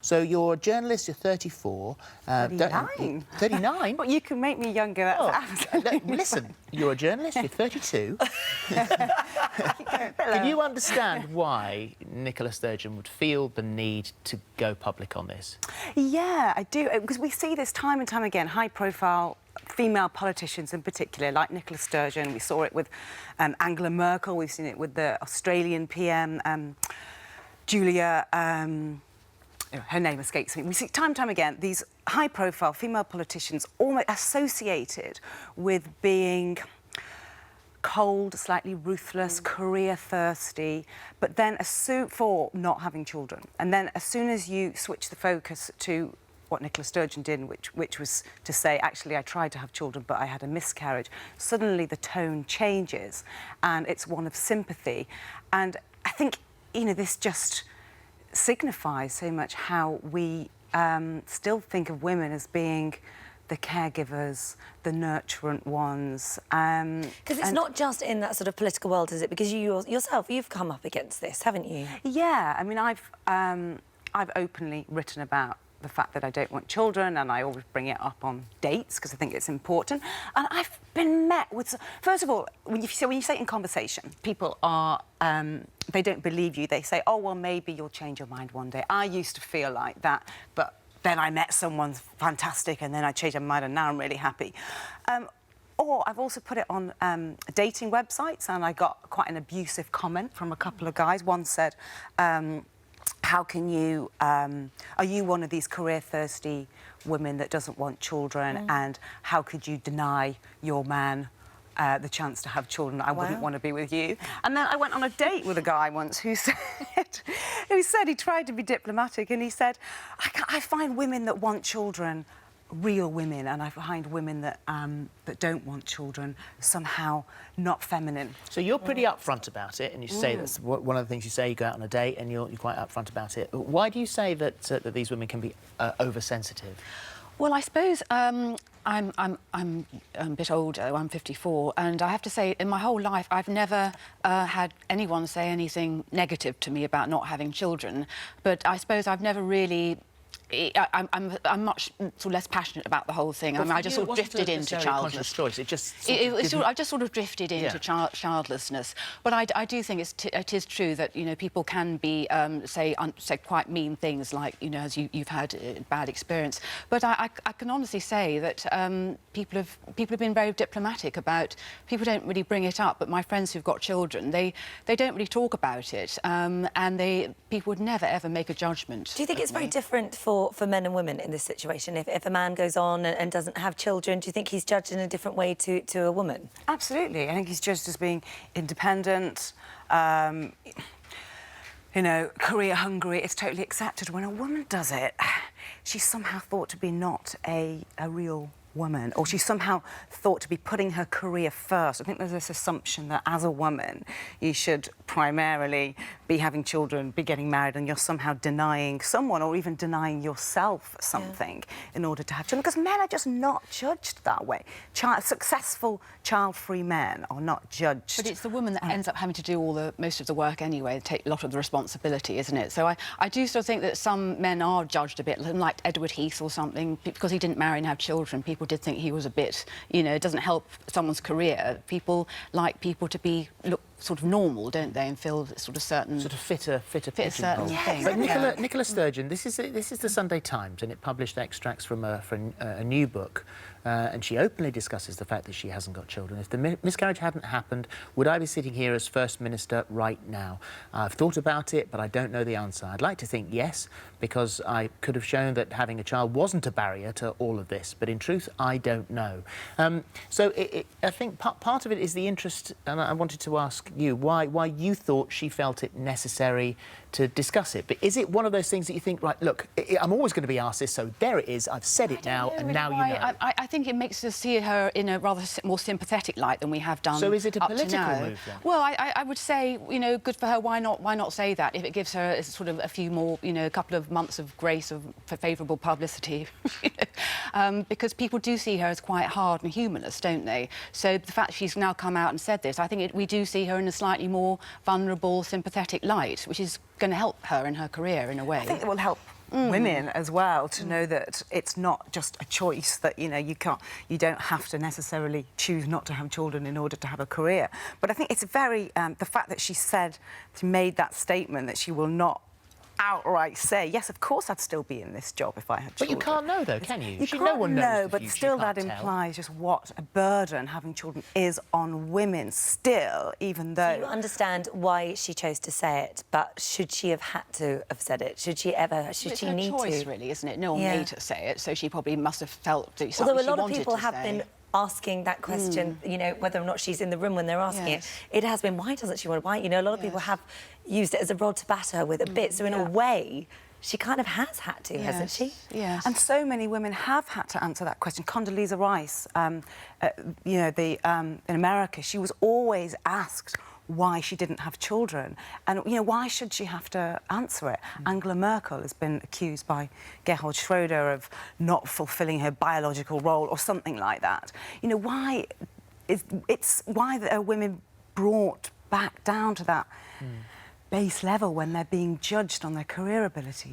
So you're a journalist, you're 34. 39? 39? But you can make me younger, that's absolutely listen, you're a journalist, you're 32. Can you understand why Nicola Sturgeon would feel the need to go public on this? Yeah, I do, because we see this time and time again, high-profile female politicians in particular, like Nicola Sturgeon. We saw it with Angela Merkel, we've seen it with the Australian PM, Julia... her name escapes me. We see time and time again these high-profile female politicians almost associated with being cold, slightly ruthless, career-thirsty, but then for not having children. And then as soon as you switch the focus to what Nicola Sturgeon did, which was to say, actually, I tried to have children, but I had a miscarriage, suddenly the tone changes, and it's one of sympathy. And I think, you know, this just signifies so much how we still think of women as being the caregivers, the nurturant ones. Because it's not just in that sort of political world, is it? Because you yourself, you've come up against this, haven't you? Yeah, I mean, I've openly written about the fact that I don't want children, and I always bring it up on dates because I think it's important. And I've been met with... First of all, when you say it in conversation, people are... they don't believe you. They say, oh, well, maybe you'll change your mind one day. I used to feel like that, but then I met someone fantastic and then I changed my mind and now I'm really happy. Or I've also put it on dating websites, and I got quite an abusive comment from a couple of guys. One said... how can you... are you one of these career-thirsty women that doesn't want children? And how could you deny your man the chance to have children? I wouldn't want to be with you. And then I went on a date with a guy once who said... he tried to be diplomatic, and he said, I find women that want children real women, and I find women that don't want children somehow not feminine. So you're pretty upfront about it, and you say that's one of the things you say. You go out on a date, and you're quite upfront about it. Why do you say that that these women can be oversensitive? Well, I suppose I'm a bit older. I'm 54, and I have to say, in my whole life, I've never had anyone say anything negative to me about not having children. But I suppose I've never really... I'm much sort of less passionate about the whole thing. I mean, I just sort of drifted into childless. Choice. It just I just sort of drifted into childlessness. But I do think it is true that, you know, people can be say quite mean things, like, you know, as you've had bad experience. But I can honestly say that people have been very diplomatic about. People don't really bring it up, but my friends who've got children, they don't really talk about it, and people would never ever make a judgment. Do you think it's very different for men and women in this situation? If a man goes on and doesn't have children, do you think he's judged in a different way to a woman? Absolutely. I think he's judged as being independent, you know, career hungry. It's totally accepted. When a woman does it, she's somehow thought to be not a real woman, or she's somehow thought to be putting her career first. I think there's this assumption that as a woman you should primarily be having children, be getting married, and you're somehow denying someone or even denying yourself something in order to have children, because men are just not judged that way. Successful child-free men are not judged. But it's the woman that ends up having to do most of the work anyway, take a lot of the responsibility, isn't it? So I do sort of think that some men are judged a bit, like Edward Heath or something, because he didn't marry and have children. People did think he was a bit, you know, it doesn't help someone's career. People like people to look sort of normal, don't they, and feel sort of certain... Sort of fitter certain things. But Nicola Sturgeon, this is the Sunday Times, and it published extracts from a new book, and she openly discusses the fact that she hasn't got children. If the miscarriage hadn't happened, would I be sitting here as First Minister right now? I've thought about it, but I don't know the answer. I'd like to think yes, because I could have shown that having a child wasn't a barrier to all of this, but in truth, I don't know. So I think part of it is the interest, and I wanted to ask you why you thought she felt it necessary to discuss it. But is it one of those things that you think, right, look, I'm always going to be asked this, so there it is, I've said it now, and now you know? I think it makes us see her in a rather more sympathetic light than we have done. So is it a up to political now. move, then? Well, I would say, you know, good for her. Why not say that? If it gives her sort of a few more, you know, a couple of months of grace for favourable publicity, because people do see her as quite hard and humorless, don't they? So the fact she's now come out and said this, I think we do see her in a slightly more vulnerable, sympathetic light, which is going to help her in her career in a way. I think it will help women as well to know that it's not just a choice, that, you know, you don't have to necessarily choose not to have children in order to have a career. But I think it's very, the fact that she made that statement that she will not outright say, yes, of course I'd still be in this job if I had But children. you can't know, though, can you? You No can't one knows know, the but future, still you can't that tell. implies just what a burden having children is on women still, even though... You understand why she chose to say it, but should she have had to have said it? Should she It's her need choice, to? really, isn't it? No one Yeah. made her say it, so she probably must have felt something Although a she lot of wanted people to have say. been asking that question, you know, whether or not she's in the room when they're asking Yes. it. It has been, why doesn't she want to? Why? You know, a lot of people have used it as a rod to batter with a bit. So in a way, she kind of has had to, hasn't she? Yes. And so many women have had to answer that question. Condoleezza Rice, you know, in America, she was always asked why she didn't have children. And, you know, why should she have to answer it? Angela Merkel has been accused by Gerhard Schroeder of not fulfilling her biological role or something like that. You know, why are women brought back down to that base level when they're being judged on their career ability?